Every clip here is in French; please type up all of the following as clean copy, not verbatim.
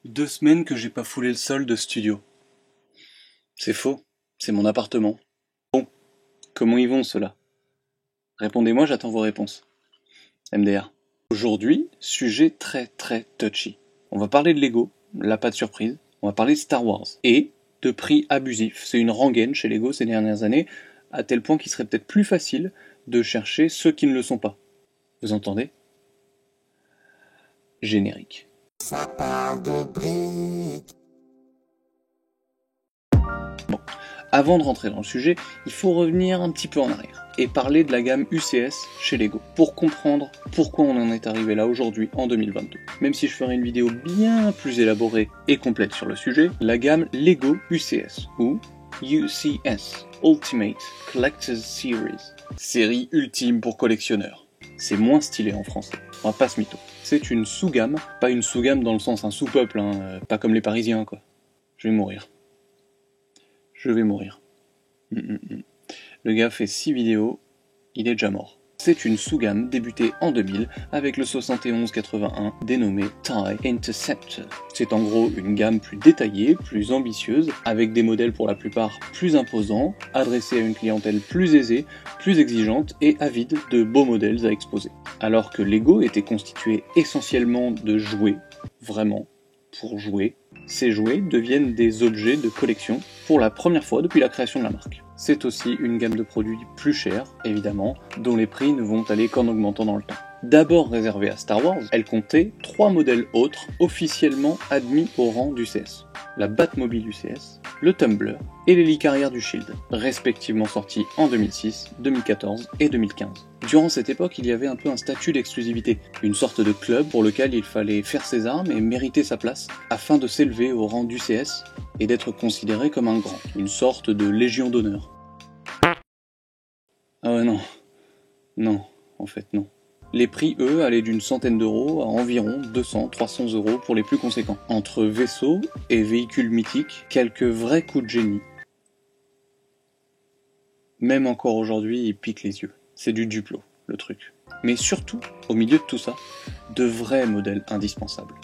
2 semaines que j'ai pas foulé le sol de studio. C'est faux, c'est mon appartement. Bon, comment ils vont ceux-là? Répondez-moi, j'attends vos réponses. MDR. Aujourd'hui, sujet très touchy. On va parler de Lego, là pas de surprise. On va parler de Star Wars et de prix abusifs. C'est une rengaine chez Lego ces dernières années, à tel point qu'il serait peut-être plus facile de chercher ceux qui ne le sont pas. Vous entendez? Générique. Ça parle de briques. Bon, avant de rentrer dans le sujet, il faut revenir un petit peu en arrière et parler de la gamme UCS chez Lego pour comprendre pourquoi on en est arrivé là aujourd'hui en 2022. Même si je ferai une vidéo bien plus élaborée et complète sur le sujet, la gamme Lego UCS ou UCS, Ultimate Collector's Series, série ultime pour collectionneurs. C'est moins stylé en français, on va pas se mytho. C'est une sous-gamme, pas une sous-gamme dans le sens un sous-peuple, pas comme les Parisiens quoi. Je vais mourir. Le gars fait 6 vidéos, il est déjà mort. C'est une sous-gamme débutée en 2000 avec le 7181 dénommé TIE Interceptor. C'est en gros une gamme plus détaillée, plus ambitieuse, avec des modèles pour la plupart plus imposants, adressés à une clientèle plus aisée, plus exigeante et avide de beaux modèles à exposer. Alors que Lego était constitué essentiellement de jouets, vraiment, pour jouer, ces jouets deviennent des objets de collection pour la première fois depuis la création de la marque. C'est aussi une gamme de produits plus chers, évidemment, dont les prix ne vont aller qu'en augmentant dans le temps. D'abord réservée à Star Wars, elle comptait 3 modèles autres officiellement admis au rang d'UCS. La Batmobile UCS, le Tumbler et l'hélicarrière du Shield, respectivement sortis en 2006, 2014 et 2015. Durant cette époque, il y avait un peu un statut d'exclusivité, une sorte de club pour lequel il fallait faire ses armes et mériter sa place, afin de s'élever au rang d'UCS et d'être considéré comme un grand, une sorte de légion d'honneur. Ah ouais non, en fait non. Les prix, eux, allaient d'une centaine d'euros à environ 200-300 euros pour les plus conséquents. Entre vaisseaux et véhicules mythiques, quelques vrais coups de génie. Même encore aujourd'hui, ils piquent les yeux. C'est du Duplo, le truc. Mais surtout, au milieu de tout ça, de vrais modèles indispensables.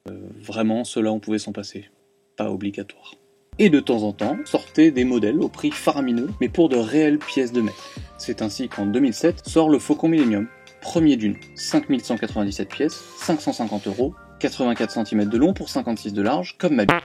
Vraiment, ceux-là on pouvait s'en passer. Pas obligatoire. Et de temps en temps, sortaient des modèles au prix faramineux, mais pour de réelles pièces de maître. C'est ainsi qu'en 2007 sort le Faucon Millenium, premier d'une, 5197 pièces, 550 euros, 84 cm de long pour 56 de large, comme ma bite.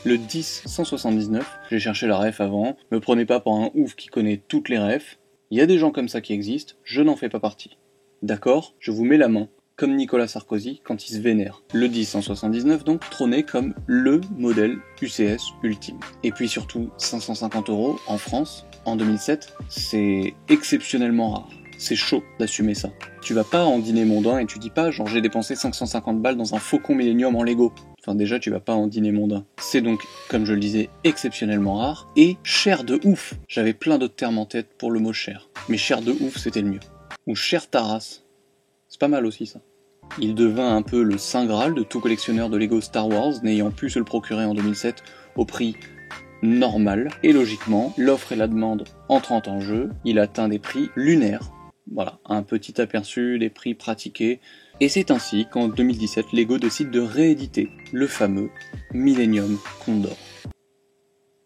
Le 10-179, j'ai cherché la ref avant, me prenez pas pour un ouf qui connaît toutes les refs, il y a des gens comme ça qui existent, je n'en fais pas partie. D'accord, je vous mets la main, comme Nicolas Sarkozy quand il se vénère. Le 10-179 donc trônait comme LE modèle UCS ultime. Et puis surtout, 550 euros en France, en 2007, c'est exceptionnellement rare. C'est chaud d'assumer ça. Tu vas pas en dîner mondain et tu dis pas genre j'ai dépensé 550 balles dans un Faucon Millenium en Lego. Enfin déjà tu vas pas en dîner mondain. C'est donc, comme je le disais, exceptionnellement rare et cher de ouf. J'avais plein d'autres termes en tête pour le mot cher. Mais cher de ouf c'était le mieux. Ou cher ta race. C'est pas mal aussi ça. Il devint un peu le saint graal de tout collectionneur de Lego Star Wars, n'ayant pu se le procurer en 2007 au prix normal. Et logiquement, l'offre et la demande entrant en jeu, il atteint des prix lunaires. Voilà, un petit aperçu des prix pratiqués. Et c'est ainsi qu'en 2017, Lego décide de rééditer le fameux Millennium Condor.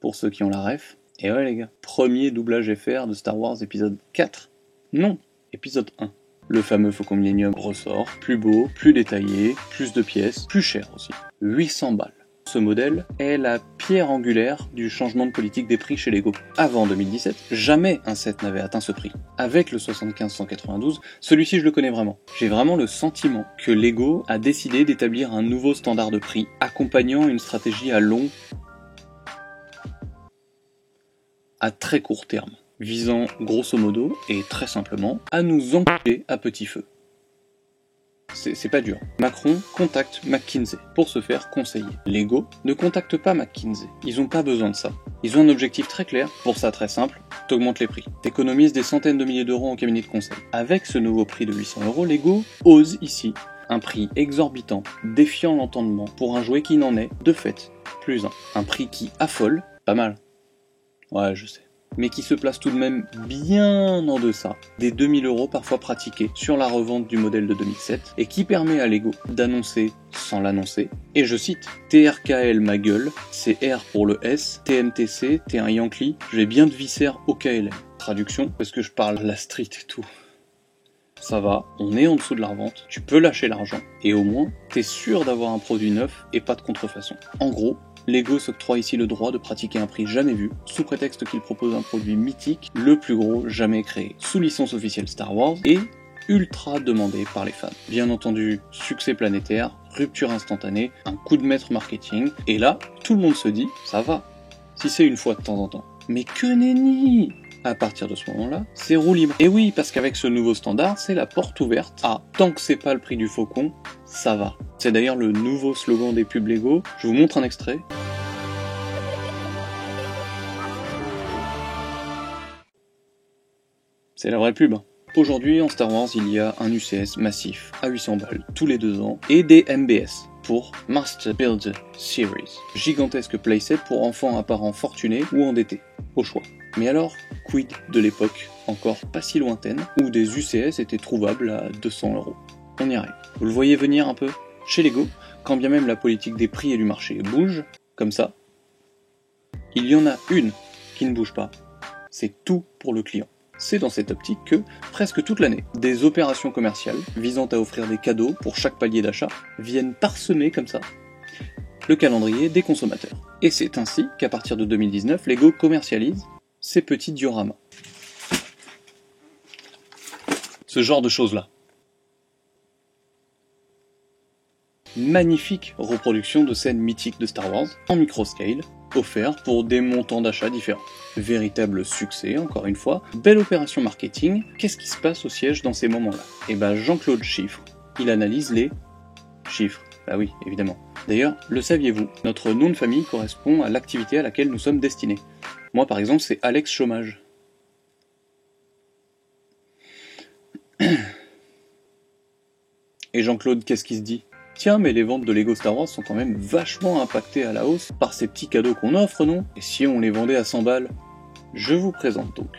Pour ceux qui ont la ref, et ouais les gars, premier doublage FR de Star Wars épisode 4. Non, épisode 1. Le fameux Faucon Millenium ressort, plus beau, plus détaillé, plus de pièces, plus cher aussi. 800 balles. Ce modèle est la pierre angulaire du changement de politique des prix chez Lego. Avant 2017, jamais un set n'avait atteint ce prix. Avec le 75-192, celui-ci je le connais vraiment. J'ai vraiment le sentiment que Lego a décidé d'établir un nouveau standard de prix, accompagnant une stratégie à très court terme, visant grosso modo, et très simplement, à nous enculer à petit feu. C'est pas dur. Macron contacte McKinsey pour se faire conseiller. Lego ne contacte pas McKinsey. Ils ont pas besoin de ça. Ils ont un objectif très clair. Pour ça, très simple, t'augmentes les prix. T'économises des centaines de milliers d'euros en cabinet de conseil. Avec ce nouveau prix de 800 euros, Lego ose ici un prix exorbitant, défiant l'entendement pour un jouet qui n'en est, de fait, plus un. Un prix qui affole, pas mal. Ouais, je sais. mais qui se place tout de même bien en deçà des 2000 € parfois pratiqués sur la revente du modèle de 2007 et qui permet à Lego d'annoncer sans l'annoncer, et je cite, TRKL ma gueule, c'est R pour le S, TMTC, t'es un Yankee, j'ai bien de viscères au KLM. Traduction, parce que je parle la street et tout. Ça va, on est en dessous de la revente, tu peux lâcher l'argent, et au moins, t'es sûr d'avoir un produit neuf et pas de contrefaçon. En gros, Lego s'octroie ici le droit de pratiquer un prix jamais vu, sous prétexte qu'il propose un produit mythique, le plus gros jamais créé, sous licence officielle Star Wars, et ultra demandé par les fans. Bien entendu, succès planétaire, rupture instantanée, un coup de maître marketing, et là, tout le monde se dit, ça va, si c'est une fois de temps en temps. Mais que nenni! À partir de ce moment-là, c'est roue libre. Et oui, parce qu'avec ce nouveau standard, c'est la porte ouverte à tant que c'est pas le prix du faucon, ça va. C'est d'ailleurs le nouveau slogan des pubs Lego. Je vous montre un extrait. C'est la vraie pub. Aujourd'hui, en Star Wars, il y a un UCS massif à 800 balles tous les 2 ans et des MBS pour Master Builder Series. Gigantesque playset pour enfants à parents fortunés ou endettés, au choix. Mais alors, quid de l'époque encore pas si lointaine où des UCS étaient trouvables à 200 €? On y arrive. Vous le voyez venir un peu? Chez Lego, quand bien même la politique des prix et du marché bouge, comme ça, il y en a une qui ne bouge pas. C'est tout pour le client. C'est dans cette optique que, presque toute l'année, des opérations commerciales visant à offrir des cadeaux pour chaque palier d'achat viennent parsemer comme ça le calendrier des consommateurs. Et c'est ainsi qu'à partir de 2019, Lego commercialise ces petits dioramas. Ce genre de choses-là. Magnifique reproduction de scènes mythiques de Star Wars, en micro-scale, offert pour des montants d'achat différents. Véritable succès, encore une fois. Belle opération marketing. Qu'est-ce qui se passe au siège dans ces moments-là? Eh ben, Jean-Claude Chiffre, il analyse les chiffres. Ah oui, évidemment. D'ailleurs, le saviez-vous? Notre nom de famille correspond à l'activité à laquelle nous sommes destinés. Moi, par exemple, c'est Alex Chômage. Et Jean-Claude, qu'est-ce qu'il se dit? Tiens, mais les ventes de Lego Star Wars sont quand même vachement impactées à la hausse par ces petits cadeaux qu'on offre, non? Et si on les vendait à 100 balles? Je vous présente donc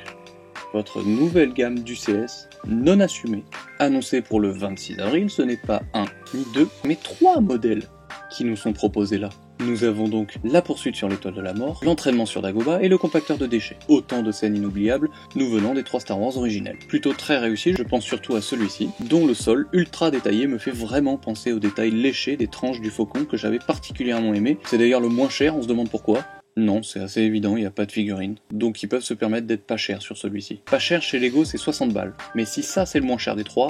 votre nouvelle gamme d'UCS non assumée, annoncée pour le 26 avril. Ce n'est pas un ni deux, mais 3 modèles qui nous sont proposés là. Nous avons donc la poursuite sur l'étoile de la mort, l'entraînement sur Dagobah et le compacteur de déchets. Autant de scènes inoubliables nous venant des 3 Star Wars originels. Plutôt très réussi, je pense surtout à celui-ci, dont le sol ultra détaillé me fait vraiment penser aux détails léchés des tranches du faucon que j'avais particulièrement aimé. C'est d'ailleurs le moins cher, on se demande pourquoi. Non, c'est assez évident, il n'y a pas de figurines. Donc ils peuvent se permettre d'être pas chers sur celui-ci. Pas cher chez Lego, c'est 60 balles. Mais si ça c'est le moins cher des 3...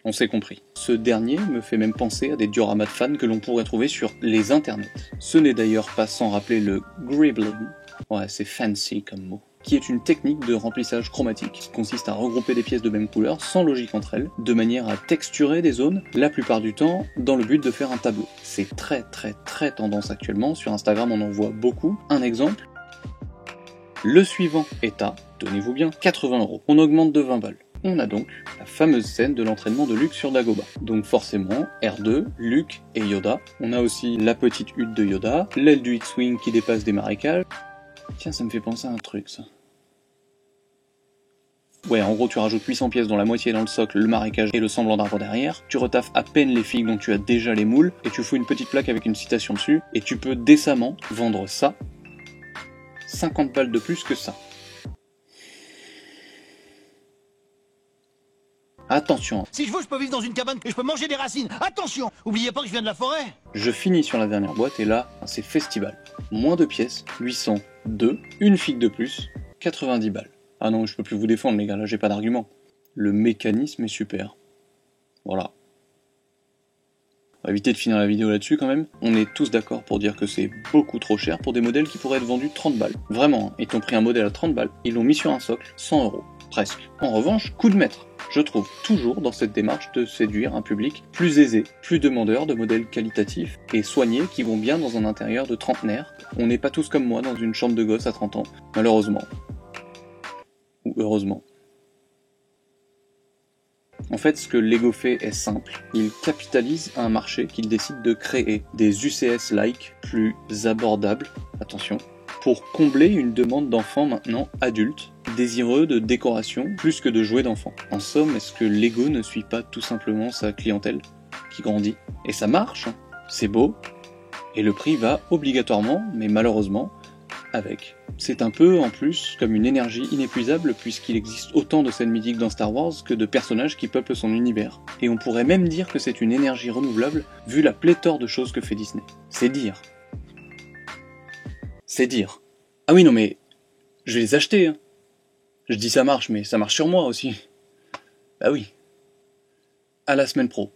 on s'est compris. Ce dernier me fait même penser à des dioramas de fans que l'on pourrait trouver sur les internets. Ce n'est d'ailleurs pas sans rappeler le gribbling, ouais c'est fancy comme mot, qui est une technique de remplissage chromatique qui consiste à regrouper des pièces de même couleur sans logique entre elles, de manière à texturer des zones, la plupart du temps dans le but de faire un tableau. C'est très tendance actuellement, sur Instagram on en voit beaucoup. Un exemple, le suivant est à, tenez-vous bien, 80 €. On augmente de 20 balles. On a donc la fameuse scène de l'entraînement de Luke sur Dagobah. Donc forcément, R2, Luke et Yoda. On a aussi la petite hutte de Yoda, l'aile du X-Wing qui dépasse des marécages. Tiens, ça me fait penser à un truc, ça. Ouais, en gros, tu rajoutes 800 pièces dont la moitié est dans le socle, le marécage et le semblant d'arbre derrière. Tu retaffes à peine les figues dont tu as déjà les moules, et tu fous une petite plaque avec une citation dessus, et tu peux décemment vendre ça 50 balles de plus que ça. Attention. Si je veux, je peux vivre dans une cabane et je peux manger des racines. Attention, oubliez pas que je viens de la forêt. Je finis sur la dernière boîte et là, c'est festival. Moins de pièces, 802, une figue de plus, 90 balles. Ah non, je peux plus vous défendre les gars, là j'ai pas d'argument. Le mécanisme est super. Voilà. On va éviter de finir la vidéo là-dessus quand même. On est tous d'accord pour dire que c'est beaucoup trop cher pour des modèles qui pourraient être vendus 30 balles. Vraiment, ils t'ont pris un modèle à 30 balles, ils l'ont mis sur un socle, 100 €. Presque. En revanche, coup de maître. Je trouve toujours dans cette démarche de séduire un public plus aisé, plus demandeur de modèles qualitatifs et soignés qui vont bien dans un intérieur de trentenaire. On n'est pas tous comme moi dans une chambre de gosse à 30 ans, malheureusement. Ou heureusement. En fait, ce que Lego fait est simple. Il capitalise un marché qu'il décide de créer. Des UCS-like plus abordables, attention, pour combler une demande d'enfants maintenant adultes, désireux de décoration plus que de jouets d'enfants. En somme, est-ce que Lego ne suit pas tout simplement sa clientèle qui grandit? Et ça marche, hein. C'est beau, et le prix va obligatoirement, mais malheureusement, avec. C'est un peu, en plus, comme une énergie inépuisable puisqu'il existe autant de scènes mythiques dans Star Wars que de personnages qui peuplent son univers. Et on pourrait même dire que c'est une énergie renouvelable vu la pléthore de choses que fait Disney. C'est dire. C'est dire. Ah oui, non mais, je vais les acheter, hein. Je dis ça marche, mais ça marche sur moi aussi. Bah oui. À la semaine pro.